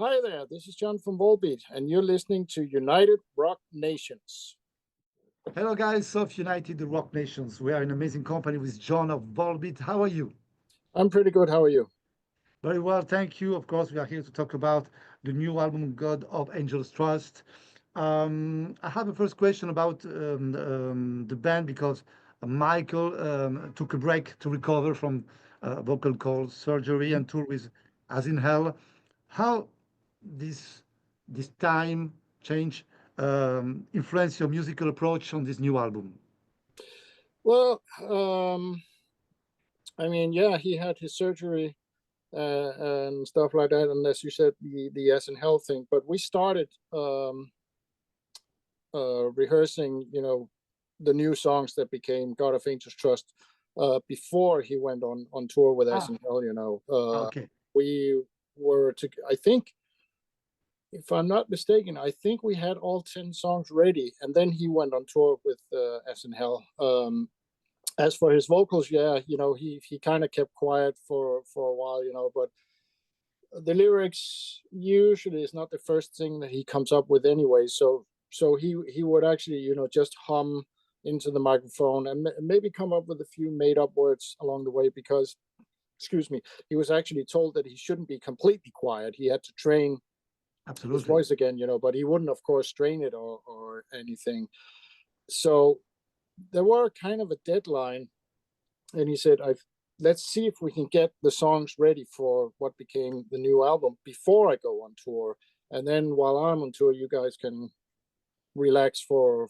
Hi there, this is John from Volbeat, and you're listening to United Rock Nations. Hello, guys of United Rock Nations. We are an amazing company with John of Volbeat. How are you? I'm pretty good. How are you? Very well, thank you. Of course, we are here to talk about the new album, God of Angels Trust. I have a first question about the band because Michael took a break to recover from vocal cord surgery and tour with As in Hell. How this this time change influence your musical approach on this new album? Well, I mean, yeah, he had his surgery and stuff like that, and as you said, the S and Hell thing. But we started rehearsing, the new songs that became God of Angels Trust before he went on tour with S Ah, and Hell. okay. We were to, I think, if I'm not mistaken, I think we had all 10 songs ready, and then he went on tour with S and Hell. As for his vocals, yeah, he kind of kept quiet for a while, but the lyrics usually is not the first thing that he comes up with anyway. So he would actually, just hum into the microphone and maybe come up with a few made up words along the way because, excuse me, he was actually told that he shouldn't be completely quiet. He had to train his Absolutely. voice again, but he wouldn't, of course, strain it or anything. So there were kind of a deadline, and he said, let's see if we can get the songs ready for what became the new album before I go on tour. And then while I'm on tour, you guys can relax for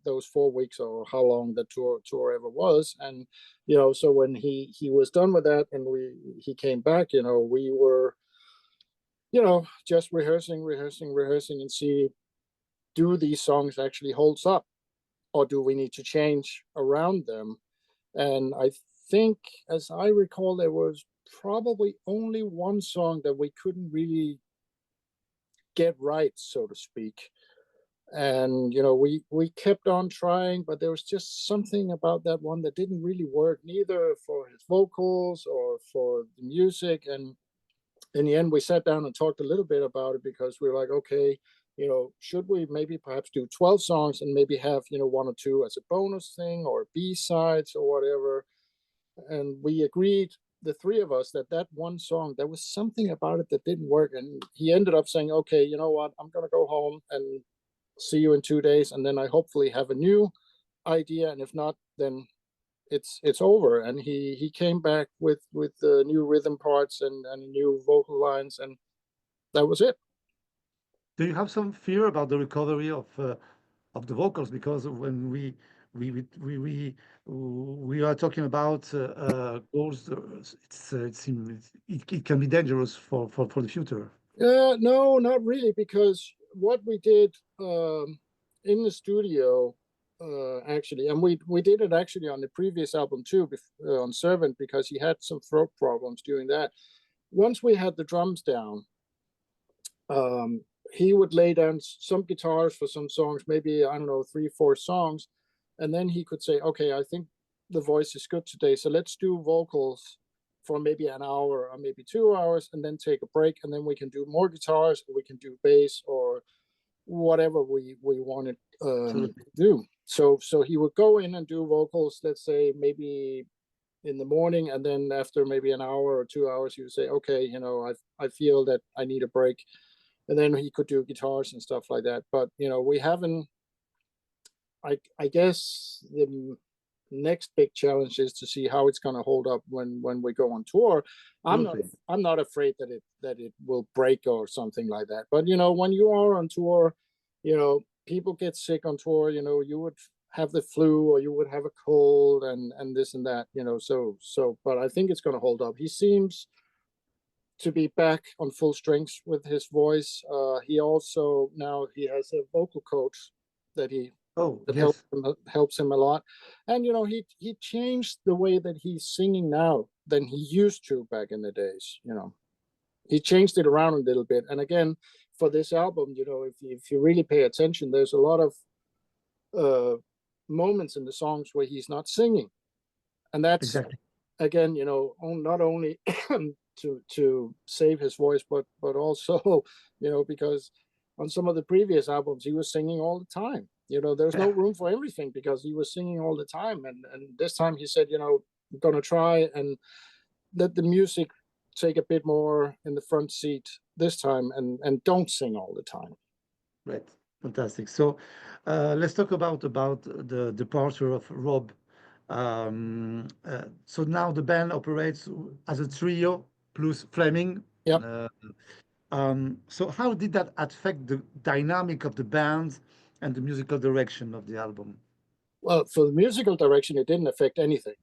those 4 weeks or how long the tour ever was. And so when he was done with that and he came back, we were just rehearsing and see, do these songs actually holds up, or do we need to change around them? And I think, as I recall, there was probably only one song that we couldn't really get right, so to speak. And we kept on trying, but there was just something about that one that didn't really work, neither for his vocals or for the music. And in the end, we sat down and talked a little bit about it because we were like, okay, should we maybe perhaps do 12 songs and maybe have, one or two as a bonus thing or B-sides or whatever. And we agreed, the three of us, that one song, there was something about it that didn't work. And he ended up saying, okay, you know what, I'm going to go home and see you in 2 days. And then I hopefully have a new idea. And if not, then it's over. And he came back with the new rhythm parts and new vocal lines, and that was it. Do you have some fear about the recovery of the vocals? Because when we are talking about goals, it can be dangerous for the future. No, not really, because what we did in the studio, actually, and we did it actually on the previous album too, on Servant, because he had some throat problems doing that. Once we had the drums down, um, he would lay down some guitars for some songs, maybe, I don't know, 3 4 songs, and then he could say, okay, I think the voice is good today, so let's do vocals for maybe an hour or maybe 2 hours, and then take a break, and then we can do more guitars, or we can do bass, or whatever we wanted Absolutely. to do. So he would go in and do vocals, let's say maybe in the morning, and then after maybe an hour or 2 hours, he would say, okay, I feel that I need a break, and then he could do guitars and stuff like that. But we haven't. I guess the next big challenge is to see how it's going to hold up when we go on tour. I'm not Absolutely. I'm not afraid that it will break or something like that. But when you are on tour, people get sick on tour. You would have the flu or you would have a cold and this and that. So but I think it's going to hold up. He seems to be back on full strength with his voice. He also, now he has a vocal coach that he Oh, that yes. helps him a lot. And he changed the way that he's singing now than he used to back in the days. He changed it around a little bit. And again, for this album, if you really pay attention, there's a lot of uh moments in the songs where he's not singing, and that's, Exactly. again, not only to save his voice, but also, because on some of the previous albums he was singing all the time. There's no room for everything because he was singing all the time, and this time he said, I'm gonna try and let the music take a bit more in the front seat this time, and don't sing all the time. Right. Fantastic. So let's talk about the departure of Rob. So now the band operates as a trio plus Fleming. Yep. So how did that affect the dynamic of the band and the musical direction of the album? Well, for the musical direction, it didn't affect anything.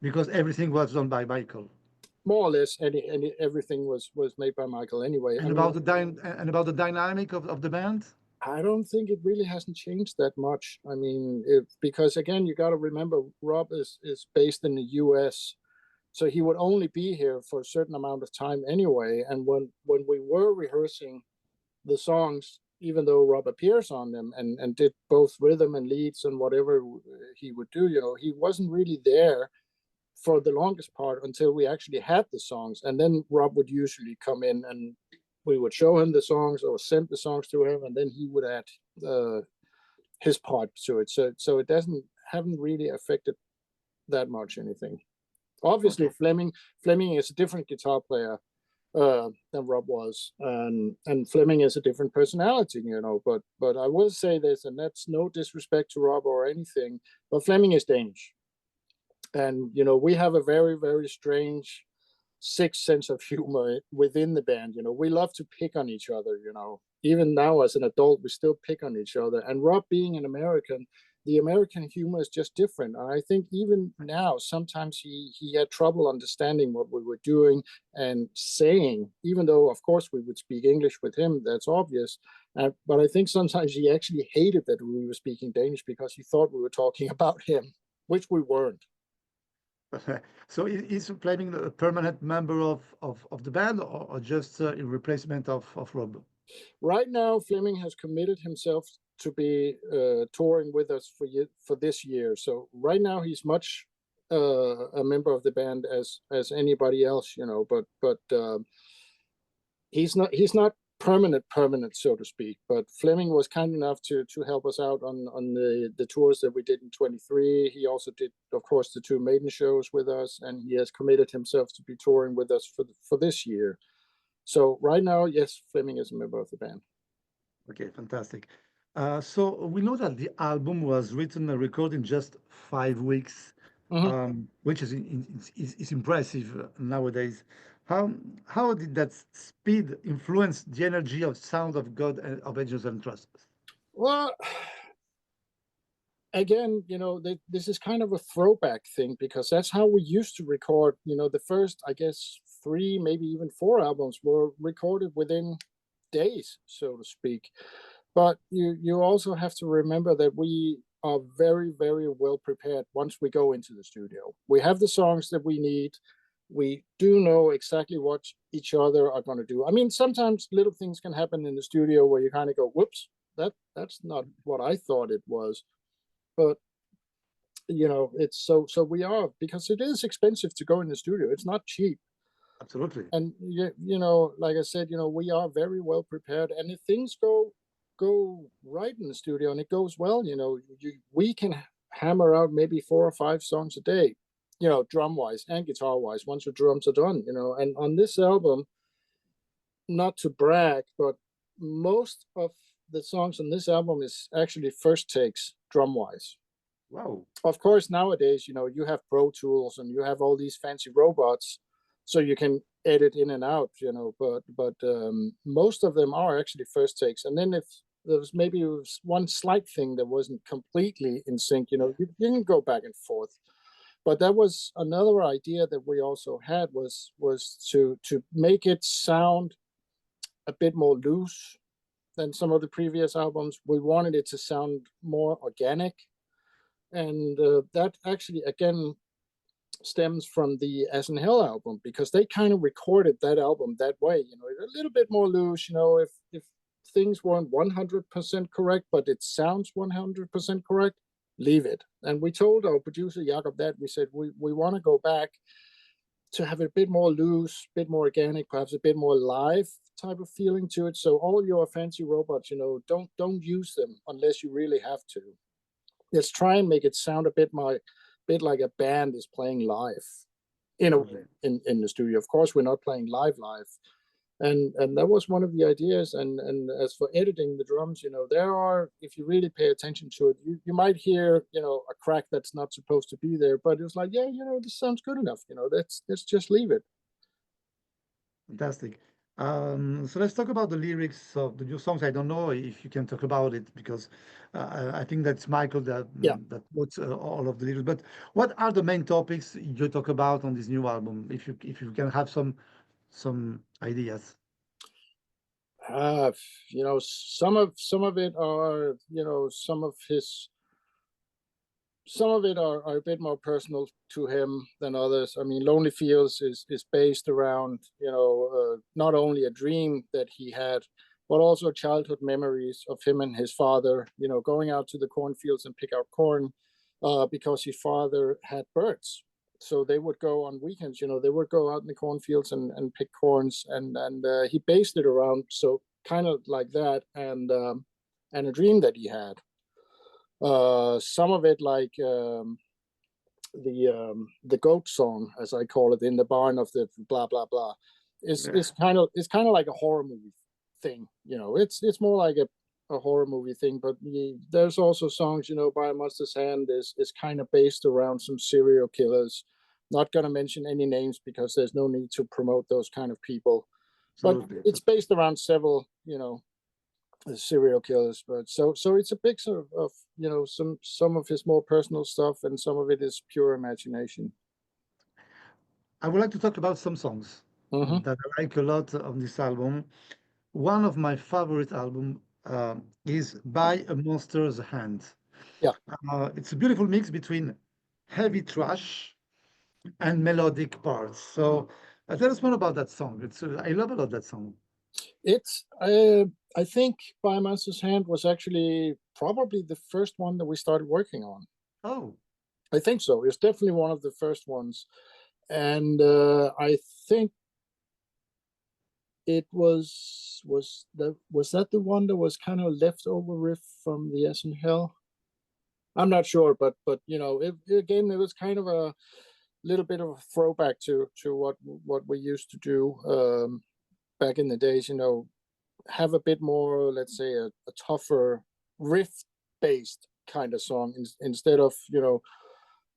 Because everything was done by Michael. More or less, everything was made by Michael anyway. And about the dynamic of the band? I don't think it really hasn't changed that much. I mean, because again, you got to remember, Rob is based in the U.S., so he would only be here for a certain amount of time anyway. And when we were rehearsing the songs, even though Rob appears on them and did both rhythm and leads and whatever he would do, he wasn't really there for the longest part until we actually had the songs. And then Rob would usually come in and we would show him the songs or send the songs to him, and then he would add his part to it. So it haven't really affected that much anything. Obviously, Okay. Fleming is a different guitar player than Rob was, and Fleming is a different personality, But I will say this, and that's no disrespect to Rob or anything, but Fleming is Danish, and we have a very, very strange sixth sense of humor within the band. We love to pick on each other. Even now as an adult, we still pick on each other. And Rob, being an American, the American humor is just different. And I think even now, sometimes he had trouble understanding what we were doing and saying, even though, of course, we would speak English with him. That's obvious. But I think sometimes he actually hated that we were speaking Danish because he thought we were talking about him, which we weren't. So is Fleming a permanent member of the band or just in replacement of Rob? Right now, Fleming has committed himself to be touring with us for this year. So right now, he's much a member of the band as anybody else, But he's not permanent, so to speak. But Fleming was kind enough to help us out on the tours that we did in 23. He also did, of course, the two maiden shows with us, and he has committed himself to be touring with us for this year. So right now, yes, Fleming is a member of the band. Okay, fantastic. So we know that the album was written and recorded in just 5 weeks, Mm-hmm. which is impressive nowadays. How how did that speed influence the energy of Sound of God and of Angels and Trust? Well, again, this is kind of a throwback thing because that's how we used to record. The first, I guess, 3, maybe even 4 albums were recorded within days, so to speak. But you also have to remember that we are very, very well prepared once we go into the studio. We have the songs that we need. We do know exactly what each other are going to do. I mean, sometimes little things can happen in the studio where you kind of go, "Whoops, that's not what I thought it was." But it's so we are, because it is expensive to go in the studio. It's not cheap. Absolutely. And like I said, we are very well prepared, and if things go right in the studio and it goes well, we can hammer out maybe 4 or 5 songs a day, drum wise and guitar wise, once the drums are done. And on this album, not to brag, but most of the songs on this album is actually first takes drum wise. Wow. Of course, nowadays, you have Pro Tools and you have all these fancy robots, so you can edit in and out, but most of them are actually first takes. And then if there was maybe one slight thing that wasn't completely in sync, you can go back and forth. But that was another idea that we also had, was to make it sound a bit more loose than some of the previous albums. We wanted it to sound more organic, and that actually again stems from the As in Hell album, because they kind of recorded that album that way, a little bit more loose. If things weren't 100% correct, but it sounds 100% correct, leave it. And we told our producer Jakob that we said we want to go back to have a bit more loose, bit more organic, perhaps a bit more live type of feeling to it. So all your fancy robots, don't use them unless you really have to. Let's try and make it sound a bit like a band is playing live in the studio. Of course, we're not playing live, and that was one of the ideas. And as for editing the drums, there are, if you really pay attention to it, you might hear a crack that's not supposed to be there, but it's like, yeah, this sounds good enough. Let's just leave it. Fantastic. So let's talk about the lyrics of the new songs. I don't know if you can talk about it because I think that's Michael that Yeah. that puts all of the lyrics. But what are the main topics you talk about on this new album? If you can have some ideas. uh some of it are, some of it are a bit more personal to him than others. I mean, Lonely Fields is based around, not only a dream that he had, but also childhood memories of him and his father, going out to the cornfields and pick out corn, because his father had birds. So they would go on weekends, they would go out in the cornfields and pick corns, and he based it around, so kind of like that, and a dream that he had. Some of it, like the goat song, as I call it, in the barn of the blah blah blah, is Yeah. it's kind of like a horror movie thing. It's more like a horror movie thing. But there's also songs, Bmans Hand is kind of based around some serial killers. Not gonna mention any names because there's no need to promote those kind of people. But Absolutely. it's based around several, serial killers. But so it's a mix of some of his more personal stuff, and some of it is pure imagination. I would like to talk about some songs Hmm. that I like a lot on this album. One of my favorite album is By a Monster's Hand. Yeah, It's a beautiful mix between heavy thrash and melodic parts. So tell us more about that song. I love a lot that song. it's I think Biomancer's Hand was actually probably the first one that we started working on. Oh, I think so. It's definitely one of the first ones, and I think it was that the one that was kind of leftover riff from the S in Hell. I'm not sure, but again, it was kind of a little bit of a throwback to what we used to do, back in the days. Have a bit more, let's say, a tougher riff based kind of song, instead of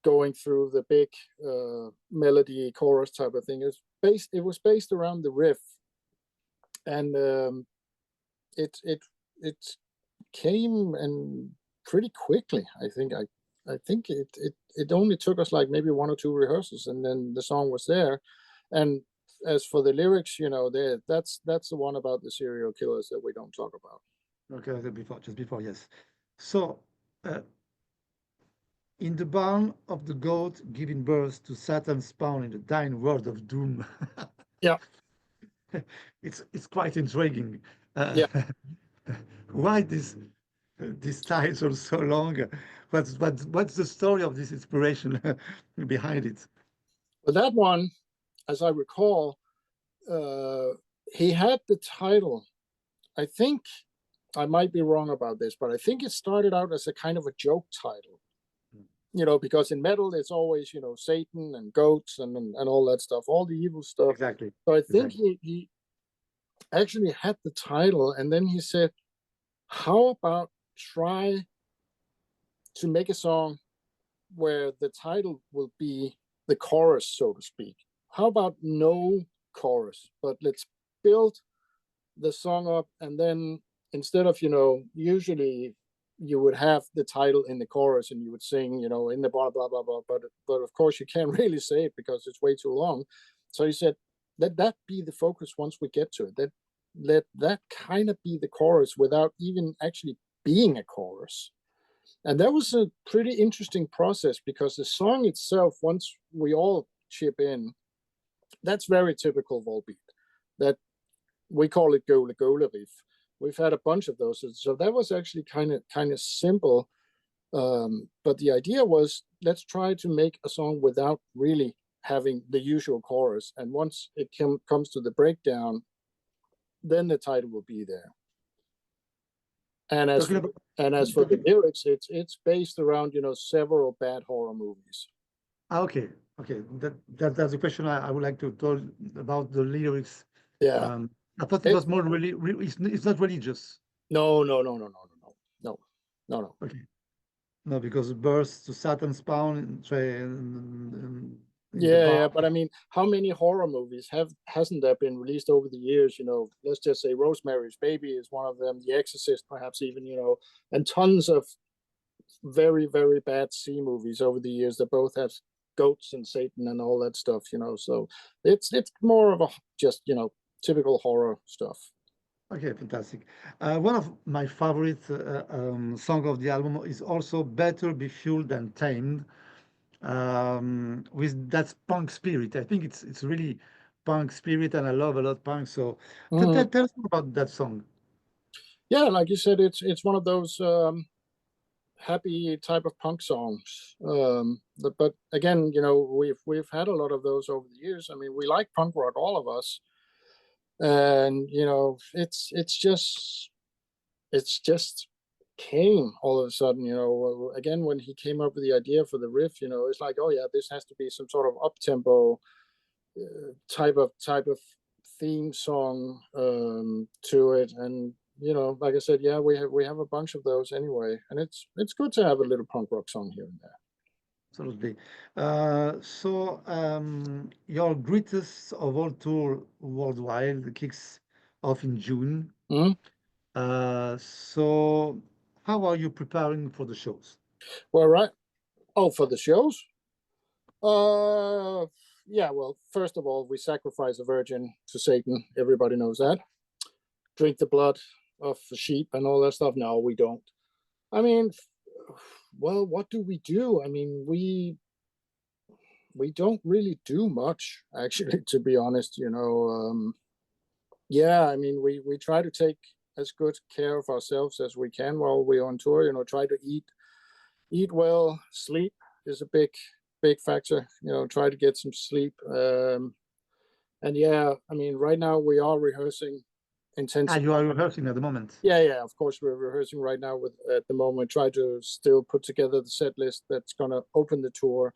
going through the big melody chorus type of thing. It was based around the riff, and it came and pretty quickly. I think it only took us like maybe one or two rehearsals, and then the song was there. And as for the lyrics, that's the one about the serial killers that we don't talk about. okay, just before, yes. So, uh, in the barn of the goat giving birth to Saturns Spawn in the dying world of doom. Yeah, It's quite intriguing. Uh, yeah. why this title so long? What's the story of this inspiration behind it? But that one, as I recall, uh, he had the title. I think I might be wrong about this, but I think it started out as a kind of a joke title. Because in metal it's always, Satan and goats and all that stuff, all the evil stuff. Exactly. So I think Exactly. he actually had the title, and then he said, "How about try to make a song where the title will be the chorus, so to speak? How about no chorus, but let's build the song up, and then instead of, usually you would have the title in the chorus and you would sing, in the blah blah blah blah, but of course you can't really say it because it's way too long." So he said, let that be the focus once we get to it. Let that kind of be the chorus without even actually being a chorus. And that was a pretty interesting process, because the song itself, once we all chip in, that's very typical Volbeat. That we call it Gola Gola riff. We've had a bunch of those, so that was actually kind of simple. But the idea was, let's try to make a song without really having the usual chorus, and once it comes to the breakdown, then the title will be there. And as Talking for, about and as for the lyrics, it's based around several bad horror movies. okay, okay. That's a question I would like to talk about the lyrics. Yeah. I thought it was more really, it's not religious. No, no, no, no, no, no, no, no, no. Okay. No, because birth to Saturns Spawn in the bar. Yeah, but I mean, how many horror movies hasn't there been released over the years? Let's just say Rosemary's Baby is one of them, The Exorcist, perhaps even, and tons of very, very bad C movies over the years that both have goats and Satan and all that stuff. So it's more of a just typical horror stuff. Okay, fantastic. One of my favorite song of the album is also "Better Be Fueled Than Tamed," with that punk spirit. I think it's really punk spirit, and I love a lot punk. So tell us more about that song. Yeah, like you said, it's one of those happy type of punk songs. But again, we've had a lot of those over the years. I mean, we like punk rock, all of us, and it's just came all of a sudden. Again, when he came up with the idea for the riff, it's like, oh yeah, this has to be some sort of up tempo type of theme song to it. And like I said, yeah, we have a bunch of those anyway, and it's good to have a little punk rock song here and there. Absolutely. Your greatest of all tour worldwide kicks off in June. Mhm. So how are you preparing for the shows? Well, right. Oh, for the shows? Yeah. Well, first of all, we sacrifice a virgin to Satan. Everybody knows that. Drink the blood of the sheep and all that stuff. No, we don't. I mean, well, what do we do? I mean, we don't really do much, actually, to be honest. Yeah, I mean, we try to take as good care of ourselves as we can while we're on tour. Try to eat well. Sleep is a big factor. Try to get some sleep. And yeah, I mean, right now we are rehearsing intensively. You are rehearsing at the moment. Yeah, of course we're rehearsing right now at the moment. Try to still put together the set list that's gonna open the tour.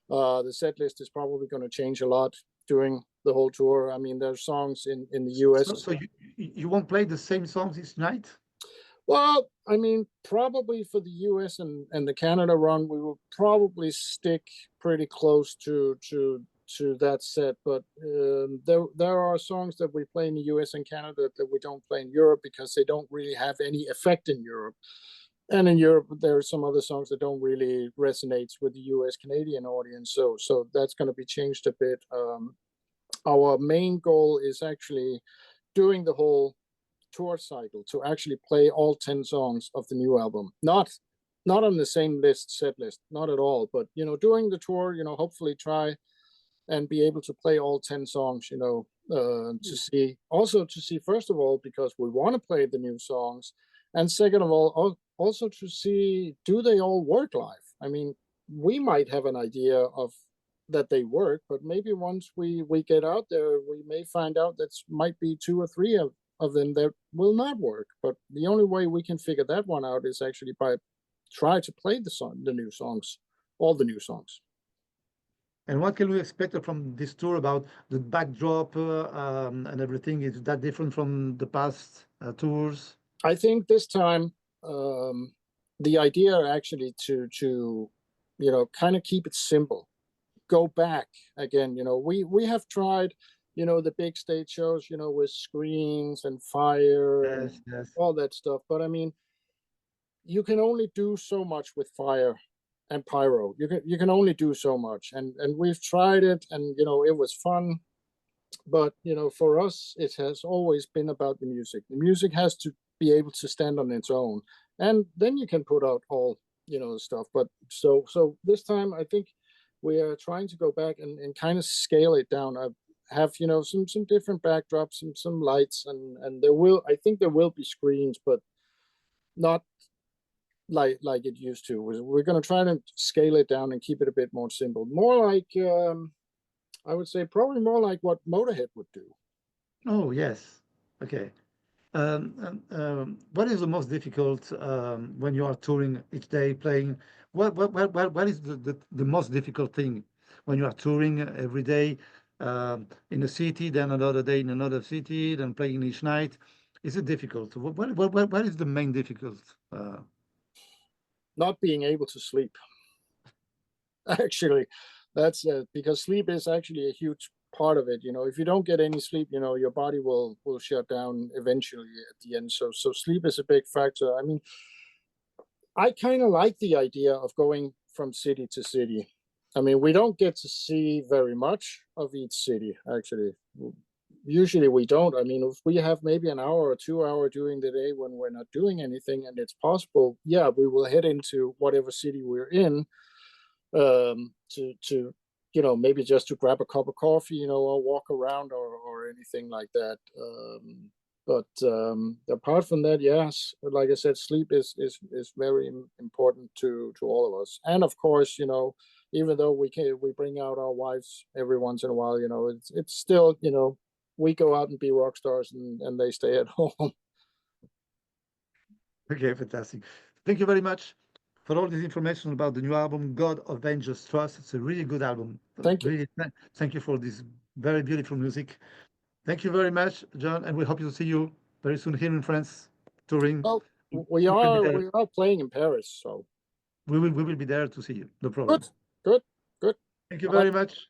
The set list is probably going to change a lot during the whole tour. I mean, there's songs in the US. So you won't play the same songs each night? Well, I mean, probably for the US and the Canada run, we will probably stick pretty close to that set. But there are songs that we play in the US and Canada that we don't play in Europe because they don't really have any effect in Europe. And in Europe, there are some other songs that don't really resonate with the US Canadian audience. So that's going to be changed a bit. Our main goal is actually doing the whole tour cycle to actually play all 10 songs of the new album. Not on the same set list, not at all. But during the tour, hopefully try and be able to play all 10 songs. To see first of all, because we want to play the new songs, and second of all, also to see, do they all work live? I mean, we might have an idea of that they work, but maybe once we get out there, we may find out that might be 2 or 3 of them that will not work. But the only way we can figure that one out is actually by try to play the new songs, all the new songs. And what can we expect from this tour about the backdrop and everything? Is that different from the past tours? I think this time the idea actually to kind of keep it simple, go back again. We have tried the big stage shows with screens and fire and Yes. all that stuff, but I mean, you can only do so much with fire and pyro. You can only do so much, and we've tried it, and it was fun. But for us, it has always been about the music. The music has to be able to stand on its own, and then you can put out all stuff. But so this time, I think we are trying to go back and kind of scale it down. I have some different backdrops, some lights, and I think there will be screens, but not like it used to. We're going to try to scale it down and keep it a bit more simple, more like I would say probably more like what Motorhead would do. Oh, yes. Okay. What is the most difficult when you are touring each day playing? What is the most difficult thing when you are touring every day in a city, then another day in another city, then playing each night? Is it difficult? What is the main difficult? Not being able to sleep. Actually, that's because sleep is actually a huge part of it. If you don't get any sleep, your body will shut down eventually at the end. So sleep is a big factor. I mean, I kind of like the idea of going from city to city. I mean, we don't get to see very much of each city, actually. Usually we don't. I mean, if we have maybe an hour or 2 hour during the day when we're not doing anything and it's possible, yeah, we will head into whatever city we're in, to maybe just to grab a cup of coffee, or walk around, or anything like that. But apart from that, yes, like I said, sleep is very important to all of us. And of course, even though we bring out our wives every once in a while, it's still, we go out and be rock stars, and they stay at home. Okay, fantastic. Thank you very much for all this information about the new album, God of Angels Trust. It's a really good album. Thank you. Really, thank you for this very beautiful music. Thank you very much, John, and we hope to see you very soon here in France, touring. Well, We we will be are there. we are playing in Paris, so We will be there to see you. No problem. good, good, good. Thank you I like very much.